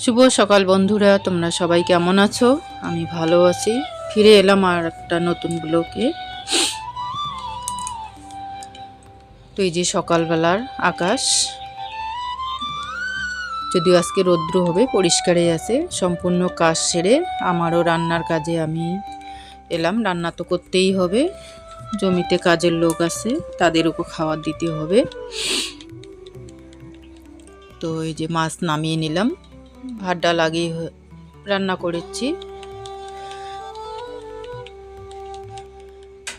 শুভ সকাল বন্ধুরা, তোমরা সবাই কেমন আছো? আমি ভালো আছি। ফিরে এলাম আর একটা নতুন ব্লগে। তো এই যে সকালবেলার আকাশ, যদিও আজকে রৌদ্র হবে, পরিষ্কারই আছে। সম্পূর্ণ কাজ সেরে আমারও রান্নার কাজে আমি এলাম। রান্না তো করতেই হবে, জমিতে কাজের লোক আছে, তাদেরও খাবার দিতে হবে। তো এই যে মাছ নামিয়ে নিলাম, ভাত ডাল আগেই রান্না করেছি।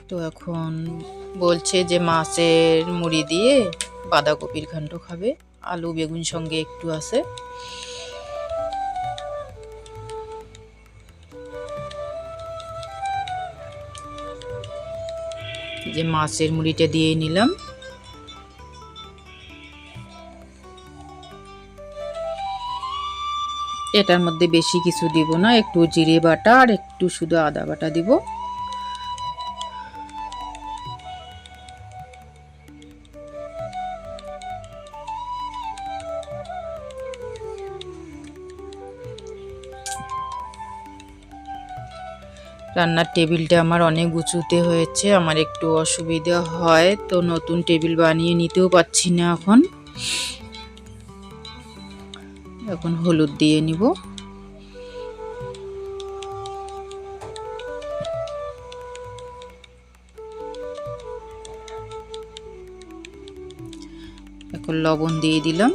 তো এখন বলছে যে মাছের মুড়ি দিয়ে বাঁধাকপির ঘন্ট খাবে, আলু বেগুন সঙ্গে একটু আছে। যে মাছের মুড়িটা দিয়ে নিলাম। এটার মধ্যে বেশি কিছু দিব না, একটু জিরে বাটা আর একটু শুধু আদা বাটা দিব। রান্নার টেবিলটা আমার অনেক উঁচুতে হয়েছে, আমার একটু অসুবিধা হয়, তো নতুন টেবিল বানিয়ে নিতেও পারছি না। এখন হলুদ দিয়ে নিব। এখন লবণ দিয়ে দিলাম।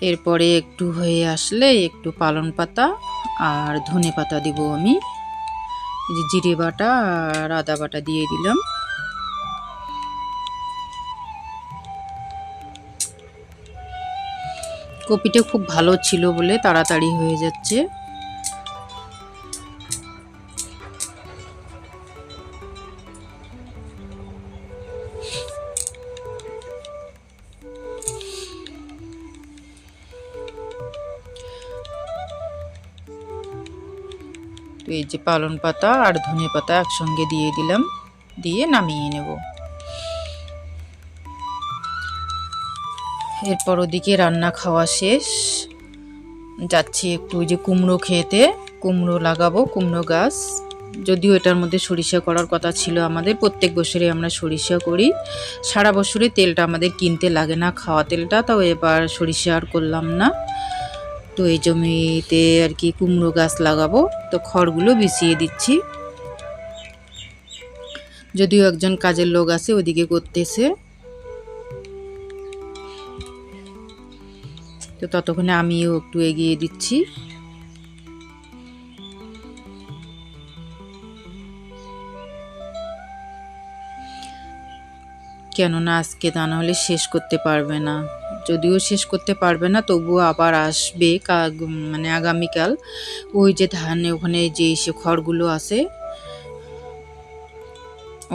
এরপরে একটু হয়ে আসলে একটু পালং পাতা আর ধনে পাতা দিব আমি। এই যে জিরে বাটা আর আদা বাটা দিয়ে দিলাম। কপিটা খুব ভালো ছিল বলে তাড়াতাড়ি হয়ে যাচ্ছে। তো এই যে পালং পাতা আর ধনে পাতা একসঙ্গে দিয়ে দিলাম, দিয়ে নামিয়ে নেব। এরপর ওদিকে রান্না খাওয়া শেষ, যাচ্ছি একটু ওই যে কুমড়ো খেতে। কুমড়ো লাগাবো, কুমড়ো গাছ। যদিও এটার মধ্যে সরিষা করার কথা ছিল আমাদের, প্রত্যেক বছরে আমরা সরিষা করি। সারা বছরে তেলটা আমাদের কিনতে লাগে না, খাওয়া তেলটা। তাও এবার সরিষা আর করলাম না। তো এই জমিতে আর কি কুমড়ো গাছ লাগাবো, তো খড়গুলো বিছিয়ে দিচ্ছি। যদিও একজন কাজের লোক আছে ওদিকে করতেছে, তো ততক্ষণে আমিও একটু এগিয়ে দিচ্ছি। কেননা আজকে তা নাহলে শেষ করতে পারবে না। যদিও শেষ করতে পারবে না, তবুও আবার আসবে মানে আগামীকাল। ওই যে ধানে ওখানে যে সে খড়গুলো আছে,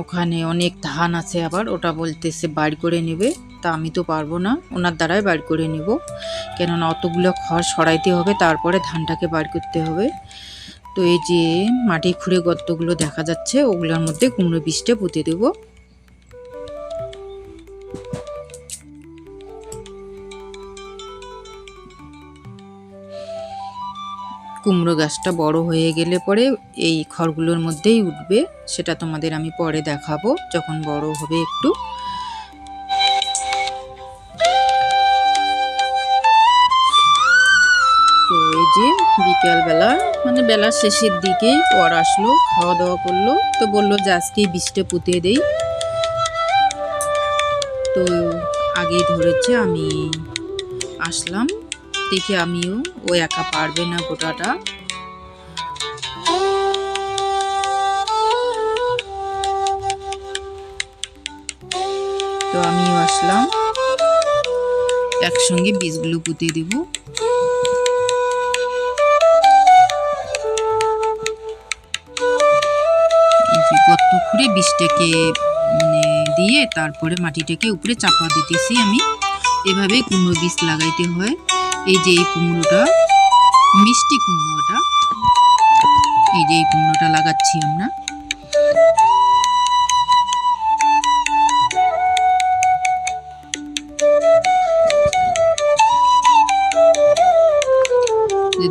ওখানে অনেক ধান আছে, আবার ওটা বলতেছে বাড়ি করে নেবে। তা আমি তো পারবো না, ওনার দ্বারাই বাড়ি করে নেব। কেননা অতগুলো খড় সরাইতে হবে, তারপরে ধানটাকে বাড়ি করতে হবে। তো এই যে মাটি খুঁড়ে গর্তগুলো দেখা যাচ্ছে, ওগুলোর মধ্যে কুমড়ো বীজটা পুঁতে দেবো। কুমড়ো গাছটা বড় হয়ে গেলে পরে এই খড়গুলোর মধ্যেই উঠবে, সেটা তোমাদের আমি পরে দেখাবো যখন বড় হবে একটু। তো এই যে বিকেলবেলা, মানে বেলার শেষের দিকেই পর আসলো, খাওয়া দাওয়া করলো, তো বললো যে আজকেই বীজটা পুঁতে দেই। তো আগেই ধরেছে, আমি আসলাম, দেখে আমিও, ও একা পারবে না গোটাটা। তো আমিও আসলাম, একসঙ্গে বীজগুলো পুঁতে দেব। গর্ত খুঁড়ে বীজটাকে মানে দিয়ে তারপরে মাটিটাকে উপরে চাপা দিতেছি আমি। এভাবেই কুমড়ো বীজ লাগাইতে হয়। এই যে এই কুমড়োটা, মিষ্টি কুমড়োটা, এই যে এই কুমড়োটা লাগাচ্ছি আমরা।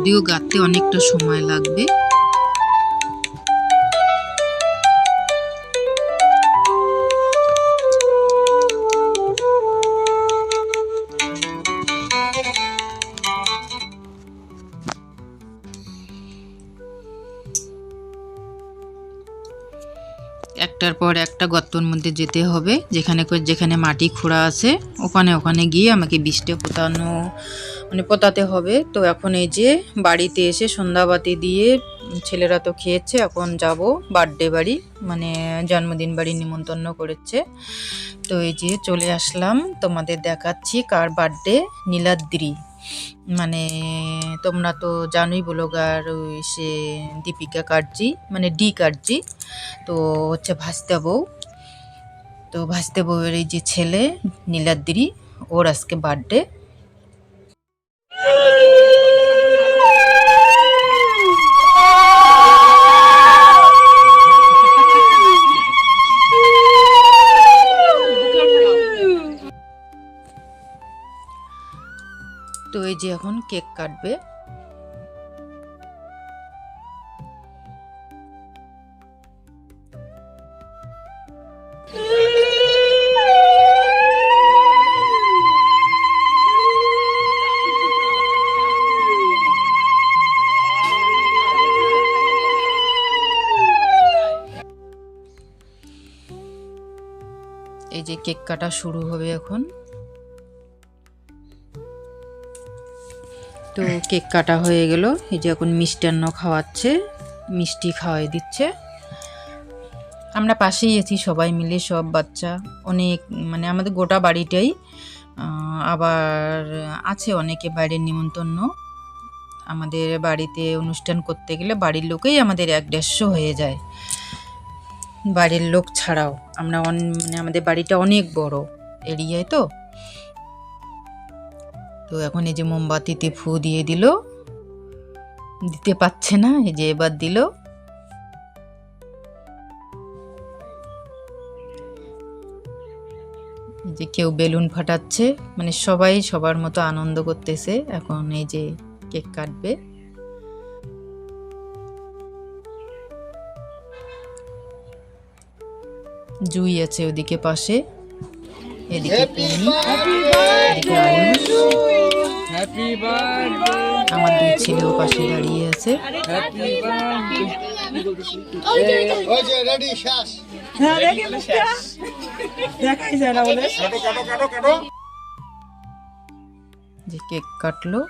যদিও গাঁথতে অনেকটা সময় লাগবে। একটার পর একটা গর্তর মধ্যে যেতে হবে, যেখানে যেখানে মাটি খোঁড়া আছে ওখানে ওখানে গিয়ে আমাকে বীজটা পোতাতে হবে। তো এখন এই যে বাড়িতে এসে সন্ধ্যাবাতি দিয়ে ছেলেরা তো খেয়েছে, এখন যাব বার্থডে বাড়ি, মানে জন্মদিন বাড়ি নিমন্ত্রণ করেছে। তো এই যে চলে আসলাম, তোমাদের দেখাচ্ছি কার বার্থডে। নীলাদ্রি, মানে তোমরা তো জানোই ব্লগার ওই সে দীপিকা কাটজি, মানে ডি কাটজি, তো হচ্ছে ভাসতে বউ। তো ভাসতে বউয়ের এই যে ছেলে নীলাদ্রি, ওর আজকে বার্থডে। তো এই যে এখন কেক কাটবে। এই যে কেক কাটা শুরু হবে এখন। তো কেক কাটা হয়ে গেল, এই যে এখন মিষ্টান্ন খাওয়াচ্ছে, মিষ্টি খাওয়াই দিচ্ছে। আমরা পাশেই আছি সবাই মিলে, সব বাচ্চা অনেক, মানে আমাদের গোটা বাড়িটাই। আবার আছে অনেকে বাইরের নিমন্ত্রণ। আমাদের বাড়িতে অনুষ্ঠান করতে গেলে বাড়ির লোকেই আমাদের 1-150 হয়ে যায়, বাড়ির লোক ছাড়াও। আমরা মানে আমাদের বাড়িটা অনেক বড় এরিয়ায়। তো তো এখন এই যে মোমবাতিতে ফু দিয়ে দিল, দিতে পারছে না, এই যে এবার দিল। যে কেউ বেলুন ফাটাচ্ছে, মানে সবাই সবার মতো আনন্দ করতেছে। এখন এই যে কেক কাটবে। জুই আছে ওদিকে পাশে, এদিকে পমি, এদিকে আয়ুষ, আমার দুই ছেলেও পাশে দাঁড়িয়ে আছে। যে কেক কাটলো,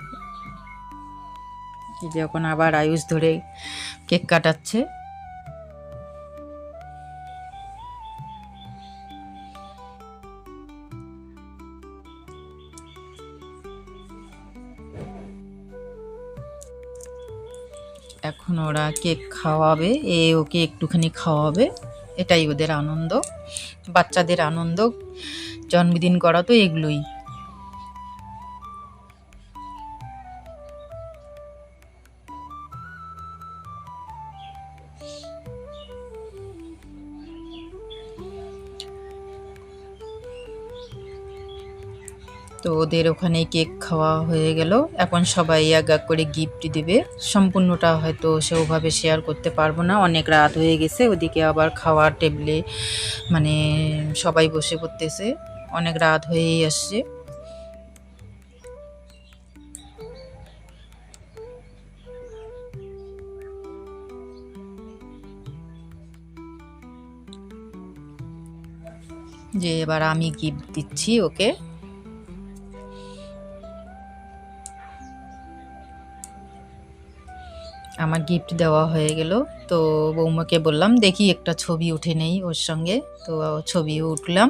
যে এখন আবার আয়ুষ ধরে কেক কাটাচ্ছে। এখন ওরা কেক খাওয়াবে, ওকে একটুখানি খাওয়াবে, এটাই ওদের আনন্দ, বাচ্চাদের আনন্দ। জন্মদিন করা তো এগুলোই। তো ওদের ওখানে কেক খাওয়া হয়ে গেল, এখন সবাই এক এক করে গিফট দেবে। সম্পূর্ণটা হয়তো সেভাবে শেয়ার করতে পারবো না, অনেক রাত হয়ে গেছে। ওদিকে আবার খাওয়ার টেবিলে মানে সবাই বসে পড়তেছে, অনেক রাত হয়েই আসছে। যে এবার আমি গিফট দিচ্ছি ওকে। আমার গিফট দেওয়া হয়ে গেল। তো বৌমাকে বললাম দেখি একটা ছবি উঠে নেই ওর সঙ্গে, তো ছবিও উঠলাম।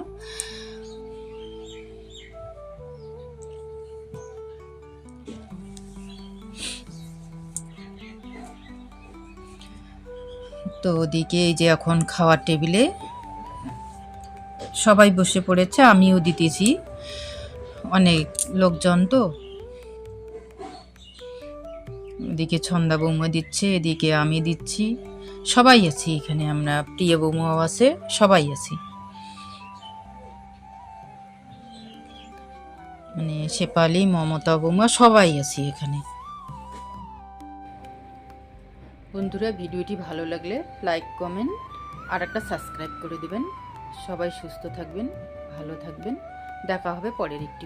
তো ওদিকে এই যে এখন খাওয়ার টেবিলে সবাই বসে পড়েছে, আমিও দিতেছি, অনেক লোকজন তো। এদিকে ছন্দা বৌমা দিচ্ছে, এদিকে আমি দিচ্ছি, সবাই আছি এখানে, আমরা প্রিয় বৌমাও আছে, সবাই আছি, মানে শেফালি, মমতা বৌমা সবাই আছি এখানে। বন্ধুরা, ভিডিওটি ভালো লাগলে লাইক, কমেন্ট আর একটা সাবস্ক্রাইব করে দেবেন। সবাই সুস্থ থাকবেন, ভালো থাকবেন। দেখা হবে পরের একটি